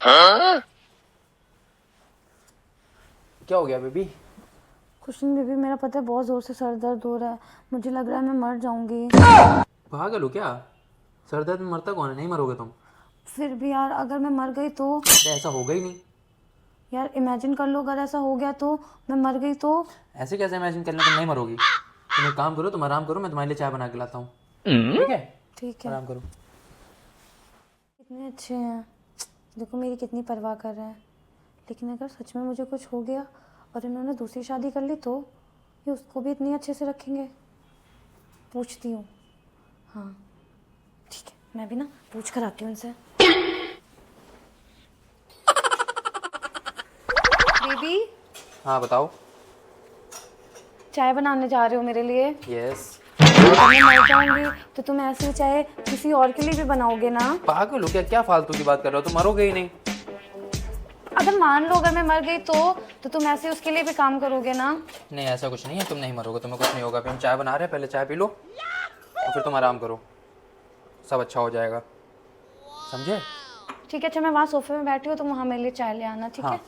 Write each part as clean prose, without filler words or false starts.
क्या हो गया बेबी? कुछ नहीं बेबी, मेरा पता है बहुत ज़ोर से सर दर्द हो रहा है। मुझे लग रहा है मैं मर जाऊंगी। पागल हो क्या? सर दर्द में मरता कौन है? नहीं मरोगे तुम। फिर भी यार, अगर मैं मर गई तो? अरे ऐसा होगा ही नहीं। यार इमेजिन कर लो, अगर ऐसा हो गया तो, मैं मर गई तो? ऐसे कैसे इमेजिन कर लें? तुम नहीं मरोगी। तुम एक काम करो, तुम आराम करो, मैं तुम्हारे लिए चाय बना के लाता हूँ। ठीक है? ठीक है। आराम करो। कितने अच्छे हैं, देखो मेरी कितनी परवाह कर रहे हैं। लेकिन अगर सच में मुझे कुछ हो गया और इन्होंने दूसरी शादी कर ली तो ये उसको भी इतनी अच्छे से रखेंगे? पूछती हूँ। हाँ ठीक है, मैं भी ना पूछ कर आती हूँ उनसे। बेबी, हाँ बताओ। चाय बनाने जा रहे हो मेरे लिए? यस। अगर मैं मर जाऊंगी तो तुम ऐसी चाय किसी और के लिए भी बनाओगे ना? पागल हो क्या? क्या फालतू की बात कर रहे हो? तुम मरोगे ही नहीं। अगर मान लो अगर मैं मर गई तो तुम ऐसे उसके लिए भी काम करोगे ना? नहीं ऐसा कुछ नहीं है, तुम नहीं मरोगे, तुम्हें कुछ नहीं होगा। अभी हम चाय बना रहे हैं, पहले चाय पी लो और फिर तुम आराम करो, सब अच्छा हो जाएगा, समझे? ठीक है, अच्छा मैं वहाँ सोफे में बैठी हूँ, तुम वहाँ मेरे लिए चाय ले आना, ठीक है?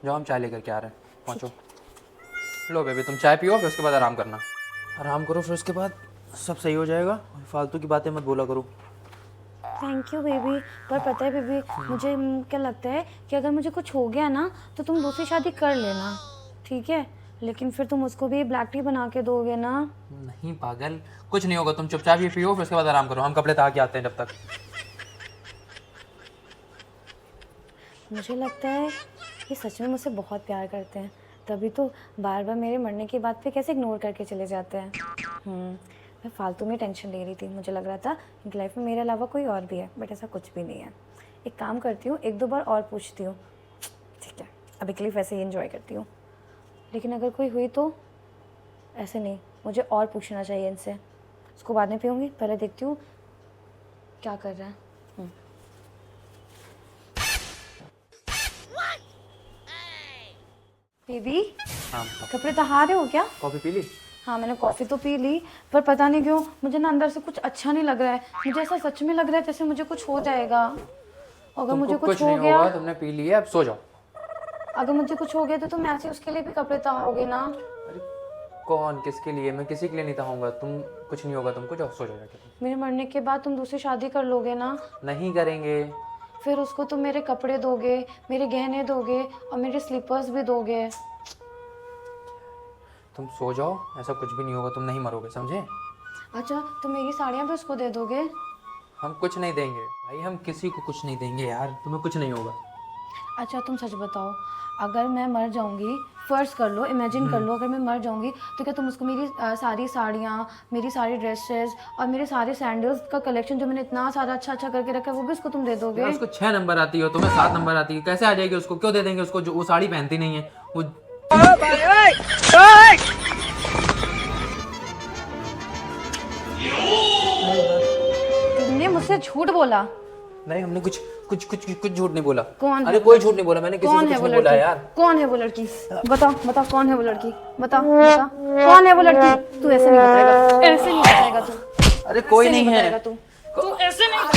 जाओ, हम चाय लेकर के आ रहे हैं, पहुँचो। लो बेबी, तुम चाय पियो, फिर उसके बाद आराम करना। आराम करो, फिर उसके बाद सब सही हो जाएगा। फालतू की बातें मत बोला करो। Thank you baby. पर पता है बेबी, मुझे क्या लगता है कि अगर मुझे कुछ हो गया ना तो तुम दूसरी शादी कर लेना, ठीक है? लेकिन फिर तुम उसको भी ब्लैक टी बना के दोगे ना? नहीं पागल, कुछ नहीं होगा, तुम चुपचाप ये पियो, फिर उसके बाद आराम करो। हम कपड़े ताक के आते हैं जब तक। मुझे लगता है ये सच में मुझसे बहुत प्यार करते हैं, तभी तो बार बार मेरे मरने की बात पे कैसे इग्नोर करके चले जाते हैं। मैं फालतू में टेंशन ले रही थी, मुझे लग रहा था इनकी लाइफ में मेरे अलावा कोई और भी है, बट ऐसा कुछ भी नहीं है। एक काम करती हूँ, एक दो बार और पूछती हूँ, ठीक है? अभी के लिए वैसे ही एंजॉय करती हूँ, लेकिन अगर कोई हुई तो ऐसे नहीं, मुझे और पूछना चाहिए इनसे। उसको बाद में पीऊँगी, पहले देखती हूँ क्या कर रहा है। बेबी, हाँ, कपड़े तहा रहे हो क्या? कॉफी पी ली? हाँ मैंने कॉफ़ी तो पी ली, पर पता नहीं क्यों मुझे ना अंदर से कुछ अच्छा नहीं लग रहा है। मुझे ऐसा सच में लग रहा है जैसे मुझे कुछ हो जाएगा। अगर मुझे कुछ हो नहीं गया, होगा, तुमने पी लिया, अब सो जाओ। अगर मुझे कुछ हो गया तो तुम ऐसे उसके लिए भी कपड़े तहाओगे ना? अरे कौन, किसके लिए? मैं किसी के लिए नहीं तहाऊंगा। तुम, कुछ नहीं होगा तुमको, जाओ सो जाओ जाके। मेरे मरने के बाद तुम दूसरी शादी कर लोगे ना? नहीं करेंगे। फिर उसको तुम मेरे कपड़े दोगे, मेरे गहने दोगे और मेरे स्लीपर्स भी दोगे। तुम सो जाओ, ऐसा कुछ भी नहीं होगा, तुम नहीं मरोगे, समझे? अच्छा, तो मेरी साड़ियाँ भी उसको दे दोगे? हम कुछ नहीं देंगे भाई, हम किसी को कुछ नहीं देंगे यार, तुम्हें कुछ नहीं होगा। अच्छा तुम सच बताओ, अगर मैं मर जाऊंगी, फर्स्ट कर लो, इमेजिन कर लो, अगर मैं मर जाऊंगी तो क्या तुम उसको मेरी सारी साड़ियाँ, मेरी सारी ड्रेसेस और मेरे सारे सैंडल्स का कलेक्शन जो मैंने इतना सारा अच्छा अच्छा करके रखा है वो भी उसको तुम दे दोगे? उसको 6 नंबर आती हो, तुम्हें 7 नंबर आती है, कैसे आ जाएगी उसको? क्यों दे देंगे उसको? जो वो साड़ी पहनती नहीं है वो। तुमने मुझसे झूठ बोला। नहीं, हमने कुछ कुछ कुछ कुछ झूठ नहीं बोला। कौन है? अरे कोई झूठ नहीं बोला मैंने, किसी से कुछ नहीं बोला यार। कौन है वो लड़की? बताओ बताओ, कौन है वो लड़की? बताओ बता, कौन है वो लड़की? तू ऐसे नहीं बताएगा, ऐसे नहीं बताएगा तू। अरे कोई नहीं है। तू ऐसे नहीं,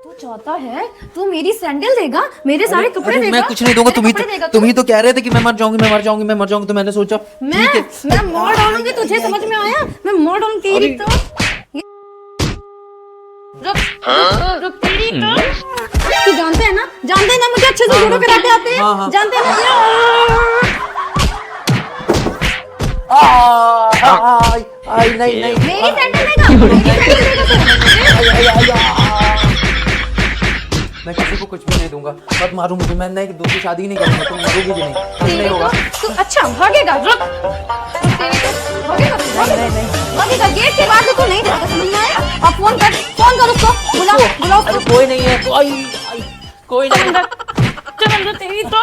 तू चाहता है तू मेरी सैंडल देगा, मेरे सारे कपड़े देगा? मैं कुछ नहीं दूंगा, तुम ही तो कह रहे थे कि मैं मर जाऊंगी, मैं मर जाऊंगी, मैं मर जाऊंगी, तो मैंने सोचा मैं मार डालूंगी तुझे, समझ में आया? मैं मार डालूंगी तेरी तो। रुक तेरी तो। तू जानते हैं ना मुझे अच्छे से जूडो कराटे आते हैं, जानते हैं ना? नहीं मेरी सैंडल देगा? मैं किसी को कुछ भी नहीं दूंगा, मत मारो मुझे, मैं नहीं, दूसरी शादी नहीं करूंगा, तुम मरोगी भी नहीं, कुछ नहीं होगा। तू अच्छा भागेगा? रुक, तेरी तो भागेगा तू, भागेगा गेट के बाद तू नहीं जाएगा, समझ में आया? अब फोन कर उसको, बुला उसको। कोई नहीं है, कोई नहीं। चल अंदर तेरी तो।